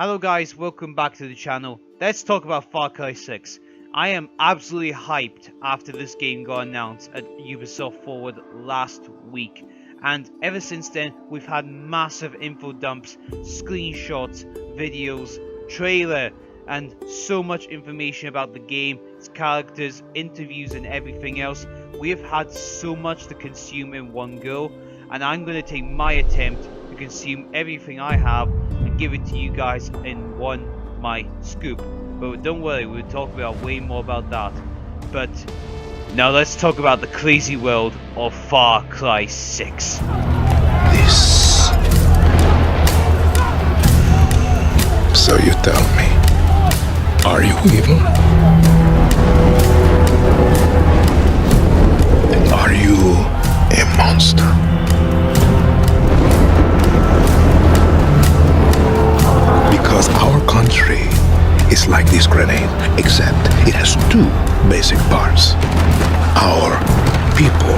Hello guys, welcome back to the channel. Let's talk about Far Cry 6. I am absolutely hyped after this game got announced at Ubisoft Forward last week. And ever since then, we've had massive info dumps, screenshots, videos, trailer, and so much information about the game, its characters, interviews and everything else. We have had so much to consume in one go, and I'm going to take my attempt to consume everything I have and give it to you guys in one my scoop. But don't worry, we'll talk about way more about that. But now let's talk about the crazy world of Far Cry 6. This. So you tell me, are you evil? Are you a monster? Because our country is like this grenade, except it has two basic parts. Our people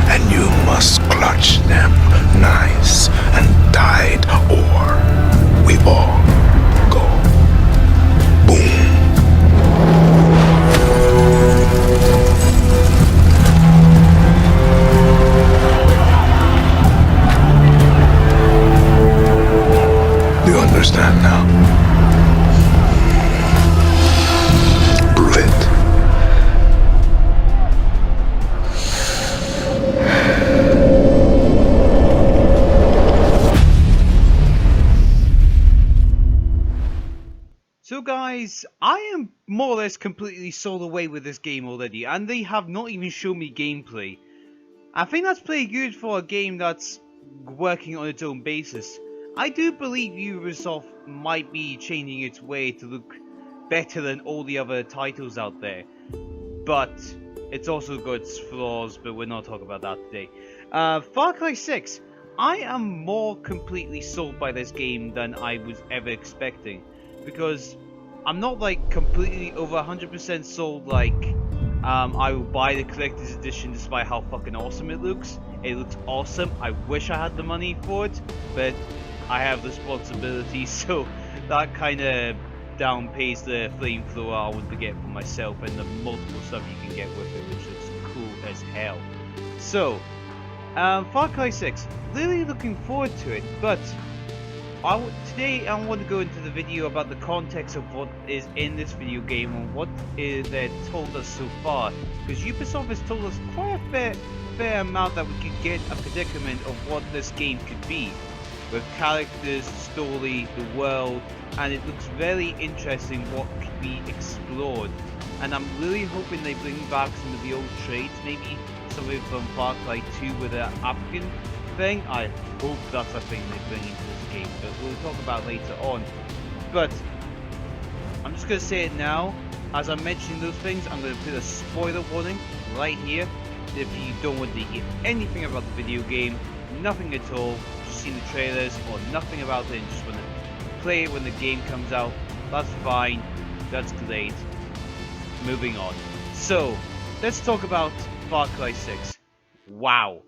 and you must clutch them nice and tight, or we all go boom. Do you understand now? Prove it. So guys, I am more or less completely sold away with this game already, and they have not even shown me gameplay. I think that's pretty good for a game that's working on its own basis. I do believe Ubisoft might be changing its way to look better than all the other titles out there, but it's also got its flaws, but we're not talking about that today. Far Cry 6, I am more completely sold by this game than I was ever expecting, because I'm not like completely over 100% sold like I will buy the collector's edition despite how fucking awesome it looks. It looks awesome. I wish I had the money for it, but I have responsibility, so that kind of downplays the flamethrower I want to get for myself and the multiple stuff you can get with it, which looks cool as hell. So, Far Cry 6, really looking forward to it, but today I want to go into the video about the context of what is in this video game and what they've told us so far, because Ubisoft has told us quite a fair amount that we could get a predicament of what this game could be, with characters, story, the world, and it looks very interesting what could be explored. And I'm really hoping they bring back some of the old traits, maybe something from Far Cry 2 with the African thing. I hope that's a thing they bring into this game, but we'll talk about later on. But I'm just going to say it now. As I'm mentioning those things, I'm going to put a spoiler warning right here. If you don't want to hear anything about the video game, nothing at all, just seen the trailers or nothing about it and just want to play it when the game comes out, that's fine, that's great. Moving on. So, let's talk about Far Cry 6. Wow.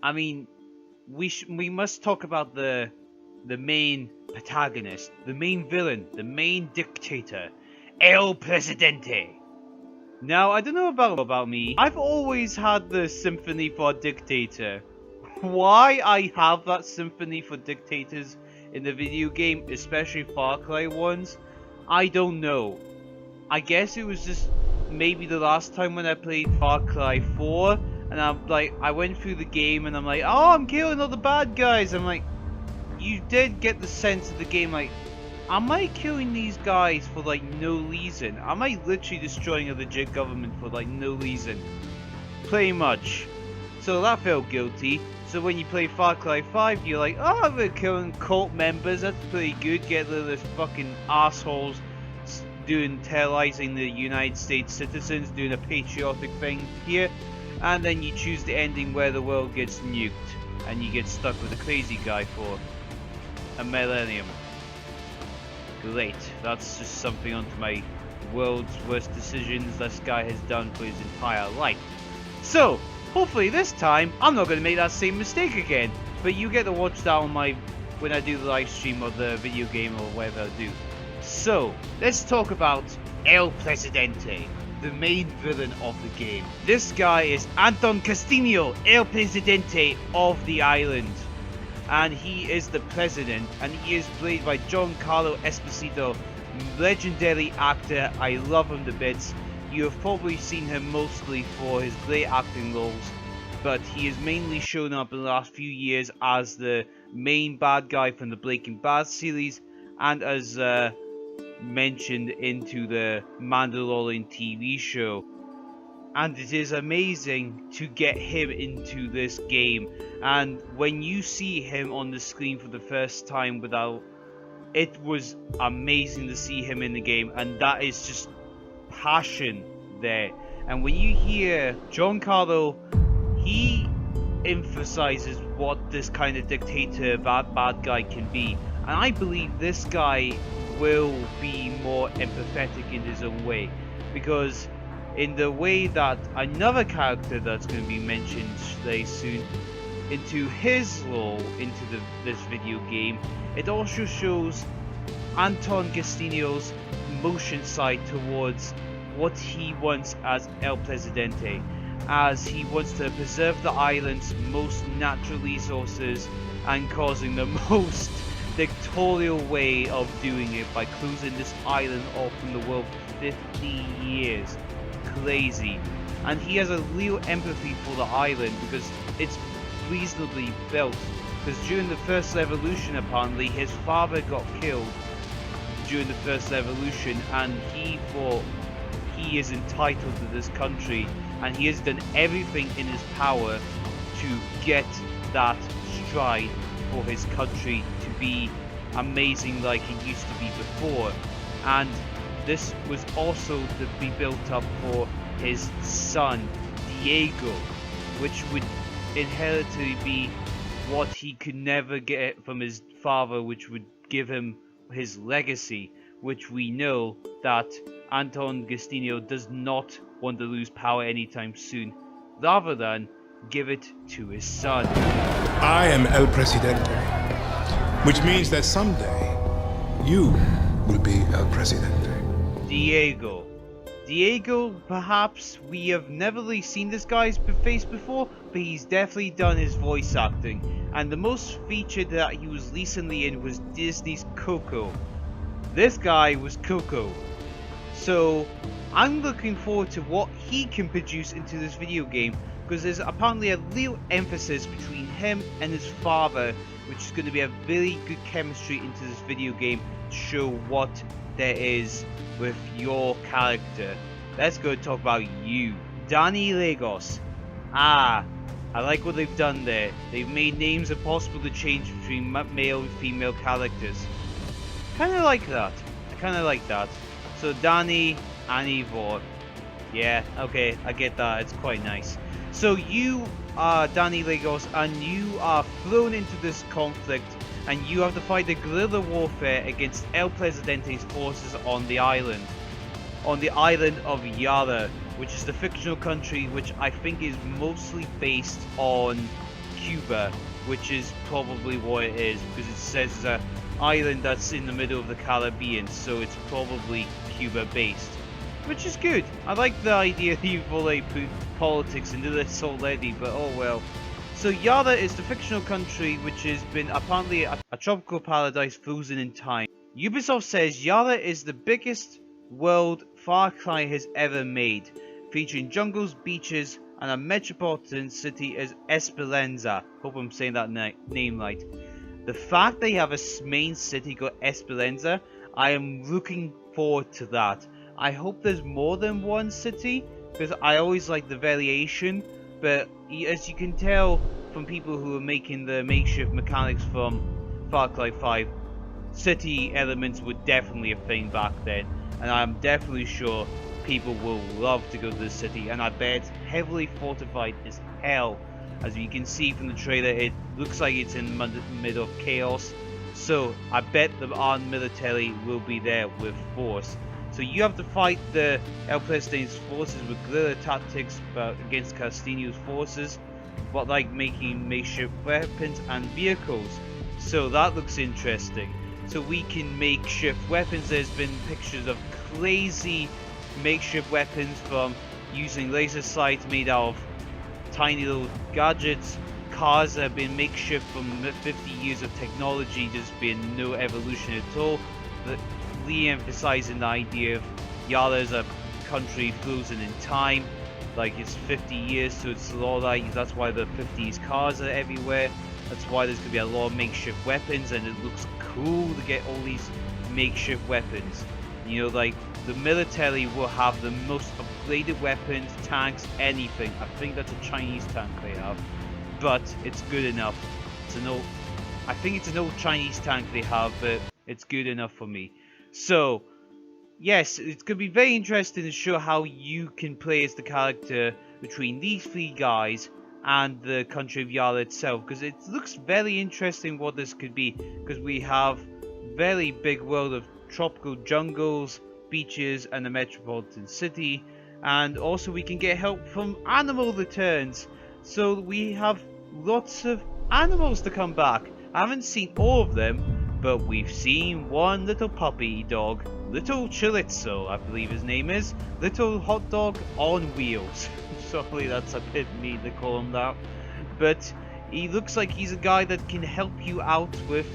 I mean, we must talk about the main protagonist, the main villain, the main dictator, El Presidente. Now, I don't know about me, I've always had the sympathy for a dictator. Why I have that sympathy for dictators in the video game, especially Far Cry ones, I don't know. I guess it was just maybe the last time when I played Far Cry 4, and I'm like, I went through the game and I'm like, oh, I'm killing all the bad guys. I'm like, you did get the sense of the game, like, am I killing these guys for like no reason? Am I literally destroying a legit government for like no reason? Pretty much. So that felt guilty. So when you play Far Cry 5, you're like, oh, we're killing cult members, that's pretty good. Get rid of those fucking assholes terrorizing the United States citizens, doing a patriotic thing here. And then you choose the ending where the world gets nuked and you get stuck with a crazy guy for a millennium. Great, that's just something onto my world's worst decisions this guy has done for his entire life. So, Hopefully this time, I'm not going to make that same mistake again. But you get to watch that on when I do the live stream of the video game or whatever I do. So, let's talk about El Presidente, the main villain of the game. This guy is Anton Castillo, El Presidente of the island. And he is the president, and he is played by Giancarlo Esposito, legendary actor. I love him to bits. You have probably seen him mostly for his great acting roles, but he has mainly shown up in the last few years as the main bad guy from the Breaking Bad series, and as mentioned into the Mandalorian TV show. And it is amazing to get him into this game, and when you see him on the screen for the first time it was amazing to see him in the game, and that is just passion there. And when you hear Giancarlo, he emphasizes what this kind of dictator, bad guy can be, and I believe this guy will be more empathetic in his own way, because in the way that another character that's going to be mentioned very soon into his role into this video game, it also shows Anton Castillo's motion side towards what he wants as El Presidente, as he wants to preserve the island's most natural resources and causing the most dictatorial way of doing it by closing this island off from the world for 50 years. Crazy. And he has a real empathy for the island because it's reasonably built, because during the first revolution apparently his father got killed during the first revolution, and he thought he is entitled to this country, and he has done everything in his power to get that stride for his country to be amazing like it used to be before. And this was also to be built up for his son Diego, which would inherently be what he could never get from his father, which would give him his legacy, which we know that Anton Castillo does not want to lose power anytime soon, rather than give it to his son. I am El Presidente, which means that someday you will be El Presidente. Diego, perhaps we have never really seen this guy's face before, but he's definitely done his voice acting, and the most featured that he was recently in was Disney's Coco. This guy was Coco, so I'm looking forward to what he can produce into this video game, because there's apparently a real emphasis between him and his father, which is going to be a very good chemistry into this video game to show what there is with your character. Let's go talk about you, Dani Lagos. I like what they've done there. They've made names impossible to change between male and female characters. Kinda like that. I kinda like that. So Dani, Annie Vor. Yeah, okay, I get that. It's quite nice. So you are Dani Lagos, and you are thrown into this conflict, and you have to fight the guerrilla warfare against El Presidente's forces on the island of Yara, which is the fictional country which I think is mostly based on Cuba, which is probably what it is, because it says it's an island that's in the middle of the Caribbean, so it's probably Cuba based, which is good. I like the idea that you've already put politics into this already, but oh well. So Yara is the fictional country which has been apparently a tropical paradise frozen in time. Ubisoft says Yara is the biggest world Far Cry has ever made, featuring jungles, beaches, and a metropolitan city as Esperanza. Hope I'm saying that name right. The fact they have a main city called Esperanza, I am looking forward to that. I hope there's more than one city, because I always like the variation, but as you can tell from people who are making the makeshift mechanics from Far Cry 5, city elements were definitely a thing back then, and I'm definitely sure people will love to go to this city, and I bet it's heavily fortified as hell. As you can see from the trailer, it looks like it's in the middle of chaos, so I bet the armed military will be there with force. So So you have to fight the El President's forces with guerrilla tactics against Castillo's forces, but like making makeshift weapons and vehicles. So that looks interesting. So we can make makeshift weapons. There's been pictures of crazy makeshift weapons, from using laser sights made out of tiny little gadgets. Cars that have been makeshift from 50 years of technology. There's been no evolution at all. Re-emphasizing the idea of Yara as a country frozen in time, like it's 50 years, so it's a lot like that's why the 50s cars are everywhere. That's why there's gonna be a lot of makeshift weapons, and it looks cool to get all these makeshift weapons. You know, like the military will have the most upgraded weapons, tanks, anything. I think that's a Chinese tank they have, but it's good enough. I think it's an old Chinese tank they have, but it's good enough for me. So, yes, it's going to be very interesting to show how you can play as the character between these three guys and the country of Yara itself, because it looks very interesting what this could be, because we have very big world of tropical jungles, beaches, and a metropolitan city, and also we can get help from animal returns, so we have lots of animals to come back. I haven't seen all of them, but we've seen one little puppy dog, Little Chorizo, I believe his name is, little hot dog on wheels. Sorry, that's a bit mean to call him that, but he looks like he's a guy that can help you out with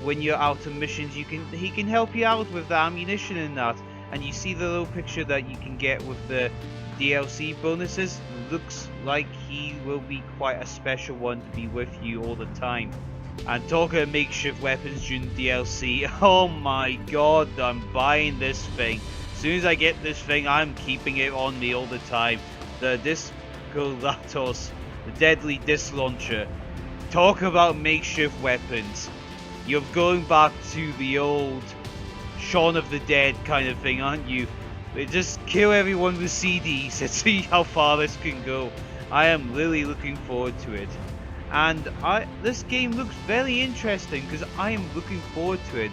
when you're out on missions. He can help you out with the ammunition and that, and you see the little picture that you can get with the DLC bonuses. Looks like he will be quite a special one to be with you all the time. And talking of makeshift weapons during DLC, oh my god, I'm buying this thing. As soon as I get this thing, I'm keeping it on me all the time. The Disco Latos, the deadly disc launcher. Talk about makeshift weapons. You're going back to the old Shaun of the Dead kind of thing, aren't you? They just kill everyone with CDs and see how far this can go. I am really looking forward to it. And this game looks very interesting because I am looking forward to it.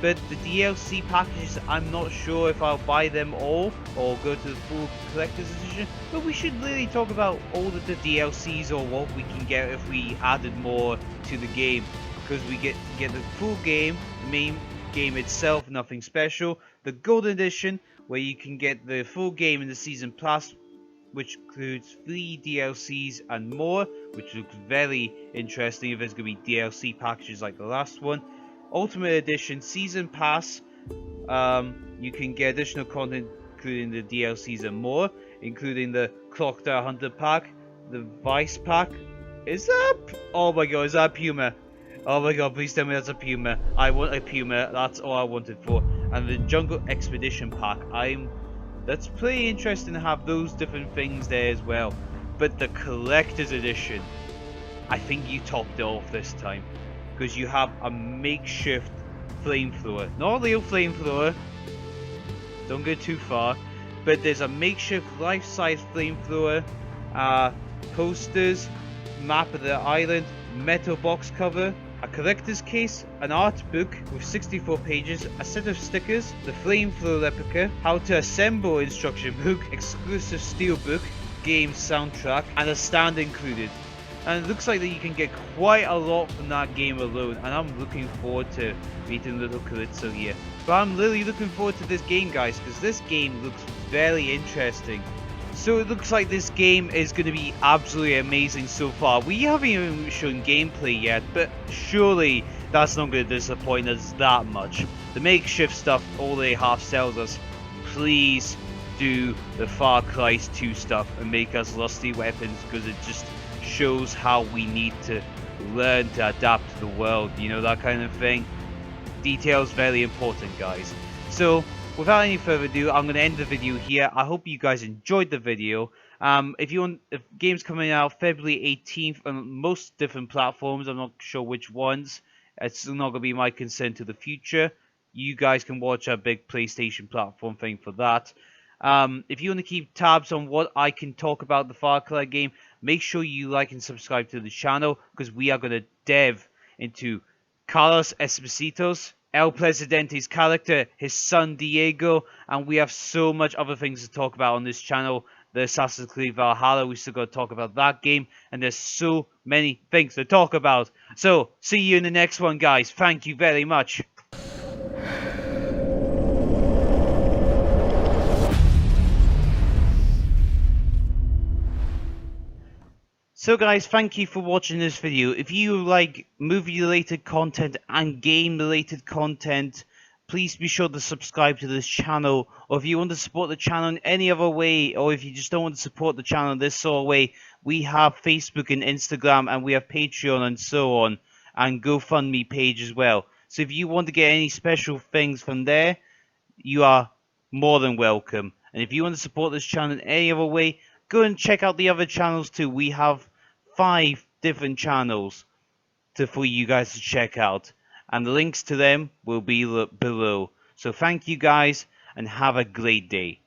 But the DLC packages, I'm not sure if I'll buy them all or go to the full collector's edition. But we should really talk about all of the DLCs or what we can get if we added more to the game. Because we get the full game, the main game itself, nothing special. The Golden Edition, where you can get the full game in the Season Pass, which includes 3 DLCs and more, which looks very interesting if there's going to be DLC packages like the last one. Ultimate Edition Season Pass, you can get additional content including the DLCs and more, including the Crocodile Hunter pack, the Vice pack. Oh my god, is that a Puma? Oh my god, please tell me that's a Puma. I want a Puma, that's all I wanted for. And the Jungle Expedition pack, that's pretty interesting to have those different things there as well. But the Collector's Edition, I think you topped it off this time. Because you have a makeshift flamethrower. Not a real flamethrower, don't go too far. But there's a makeshift life-size flamethrower, posters, map of the island, metal box cover, a collector's case, an art book with 64 pages, a set of stickers, the flamethrower replica, how to assemble instruction book, exclusive steelbook, game soundtrack, and a stand included. And it looks like that you can get quite a lot from that game alone, and I'm looking forward to meeting little Chorizo here. But I'm really looking forward to this game, guys, because this game looks very interesting. So it looks like this game is going to be absolutely amazing so far. We haven't even shown gameplay yet, but surely that's not going to disappoint us that much. The makeshift stuff, all they half sells us. Please do the Far Cry 2 stuff and make us lusty weapons, because it just shows how we need to learn to adapt to the world, you know, that kind of thing. Details very important, guys. So without any further ado, I'm going to end the video here. I hope you guys enjoyed the video. If game's coming out February 18th on most different platforms, I'm not sure which ones. It's not going to be my concern to the future. You guys can watch a big PlayStation platform thing for that. If you want to keep tabs on what I can talk about the Far Cry game, make sure you like and subscribe to the channel, because we are going to delve into Carlos Esposito's El Presidente's character, his son Diego, and we have so much other things to talk about on this channel. The Assassin's Creed Valhalla, we still got to talk about that game, and there's so many things to talk about. So, see you in the next one, guys. Thank you very much. So guys, thank you for watching this video. If you like movie related content and game related content, please be sure to subscribe to this channel. Or if you want to support the channel in any other way, or if you just don't want to support the channel this sort of way, we have Facebook and Instagram, and we have Patreon and so on, and GoFundMe page as well. So if you want to get any special things from there, you are more than welcome. And if you want to support this channel in any other way, go and check out the other channels too. We have 5 different channels for you guys to check out, and the links to them will be below. So thank you guys, and have a great day.